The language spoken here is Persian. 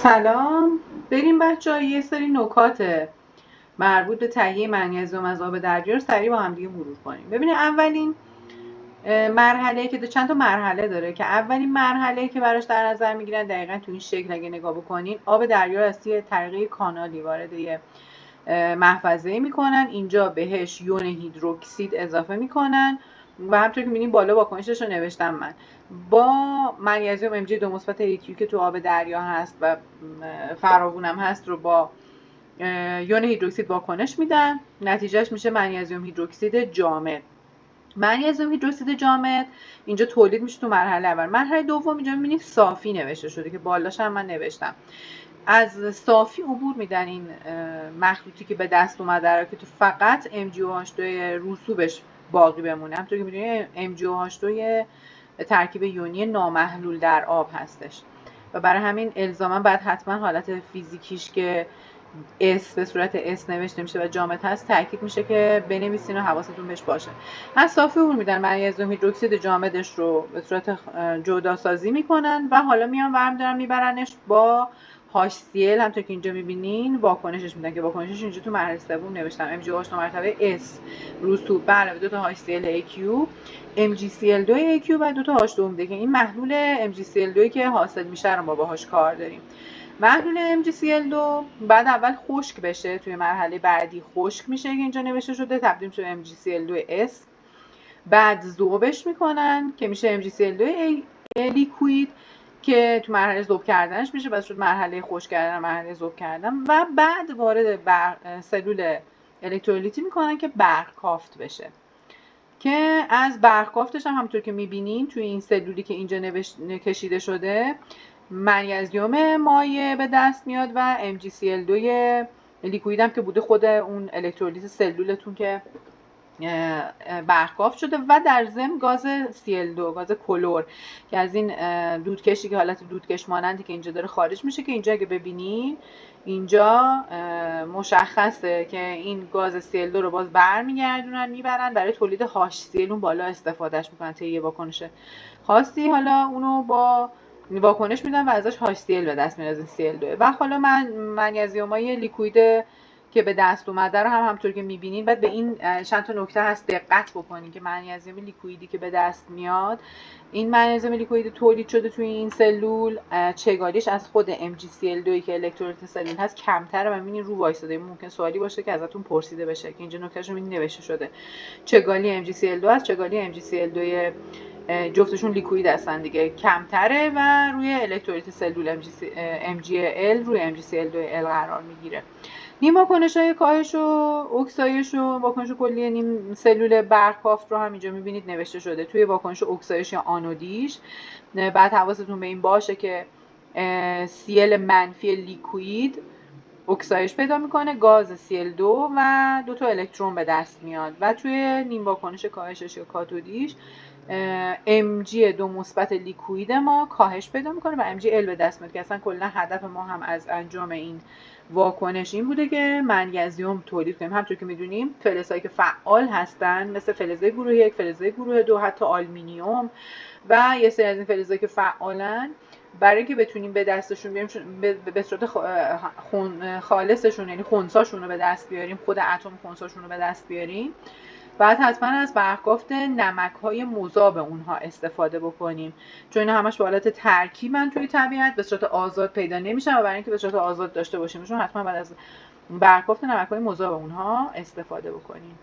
سلام. بریم بچه‌ها یه سری نکات مربوط به تهیه منیزیم از آب دریا رو سریع با هم دیگه مرور کنیم. ببینید اولین مرحله که چند تا مرحله داره که اولین مرحله که براش در نظر میگیرن دقیقاً تو این شکل اگه نگاه بکنین آب دریا از طریق کانالی وارد یه محفظه میکنن، اینجا بهش یون هیدروکسید اضافه میکنن و همونطور که می‌بینید بالا واکنشش رو نوشتم من. با منیزیم Mg2 مثبت AQ که تو آب دریا هست و فراوونم هست رو با یون هیدروکسید واکنش میدن، نتیجهش میشه منیزیم هیدروکسید جامد. منیزیم هیدروکسید جامد اینجا تولید میشه تو مرحله اول. مرحله دوم اینجا می‌بینید صافی نوشته شده که بالاش هم من نوشتم. از صافی عبور میدن این مخلوطی که به دست اومده رو که تو فقط MgOH2 رسوبش باقی بمونه. همونطور که میدونید MgOH2 ترکیب یونی نامحلول در آب هستش و برای همین الزاما باید حتما حالت فیزیکیش که S به صورت S نوشته میشه و جامد هست تاکید میشه که بنویسین و حواستون بهش باشه. از صافی عبور میدن، منیزیم هیدروکسید جامدش رو به صورت جدا سازی میکنن و حالا میان برمی دارن میبرنش با HCl. همونطور که اینجا میبینین واکنشش میدن که واکنشش اینجا تو مرحله سوم نوشتم MgOH مرتبه S رسوب به علاوه 2 تا HCl AQ MgCl2 AQ و 2 تا H2 میده که این محلول MgCl2 که حاصل میشه رو ما باهاش کار داریم. محلول MgCl2 بعد اول خشک بشه، توی مرحله بعدی خشک میشه که اینجا نوشته شده تبدیل میشه به MgCl2S. بعد ذوبش میکنن که میشه MgCl2 لیکوید که تو مرحله ذوب کردنش میشه بعد شد مرحله خشک کردن مرحله ذوب کردن و بعد وارد سلول الکترولیتی میکنن که برق‌کافت بشه که از برق‌کافتش هم همونطور که میبینین توی این سلولی که اینجا کشیده شده منیزیم مایع به دست میاد و MgCl2 لیکوید هم که بوده خود اون الکترولیت سلولتون که برق‌کافت شده و در ضمن گاز Cl2 گاز کلور که از این دودکشی که حالت دودکش مانندی که اینجا داره خارج میشه که اینجا اگه ببینین اینجا مشخصه که این گاز Cl2 رو باز برمیگردونن میبرن برای تولید HCl اون بالا استفادهش میکنن طی یه واکنش خاصی. حالا اونو با واکنش میدن و ازش HCl به دست میاد از این Cl2 و حالا منیزیمای لیکوید که به دست اومده رو هم همونطور که میبینین بعد به این چند تا نکته هست دقت بکنین که منیزیم لیکویدی که به دست میاد این منیزیم لیکوید تولید شده توی این سلول چگالیش از خود MgCl2 که الکترولیت سلول هست کمتره و میبینین رو وایساده. ممکن سوالی باشه که ازتون پرسیده بشه که اینجا نکتهش رو میبینین نوشته شده چگالی MgCl2 از چگالی MgCl2 جفتشون لیکوید هستن دیگه کمتره و روی الکترولیت سلول MgL روی MgCl2L قرار میگیره. نیم واکنش‌های کاهش و اکسایش و واکنش کلی نیم سلول برق‌کافت رو هم اینجا می‌بینید نوشته شده. توی واکنش اکسایش یا آنودیش بعد حواستون به این باشه که Cl منفی لیکوید اکسایش پیدا میکنه، گاز Cl2 و 2 تا الکترون به دست میاد و توی نیم واکنش کاهشش یا کاتودیش Mg2 مثبت لیکوید ما کاهش پیدا میکنه و Mgl به دست میاد که اصلا کلا هدف ما هم از انجام این واکنش این بوده که منیزیم تولید کنیم. همونطور که میدونیم فلزهایی که فعال هستن مثل فلزای گروه 1 فلزای گروه 2 حتی آلومینیوم و یه سری از این فلزایی که فعالن برای اینکه بتونیم به دستشون بیاریم به صورت خالصشون یعنی خنثاشون رو به دست بیاریم، خود اتم خنثاشون رو به دست بیاریم بعد حتما از برق‌کافت نمک‌های مذاب اونها استفاده بکنیم چون اینا همش به حالت ترکیبن توی طبیعت به صورت آزاد پیدا نمیشن و برای اینکه به صورت آزاد داشته باشیمشون حتما بعد از برق‌کافت نمک‌های مذاب اونها استفاده بکنیم.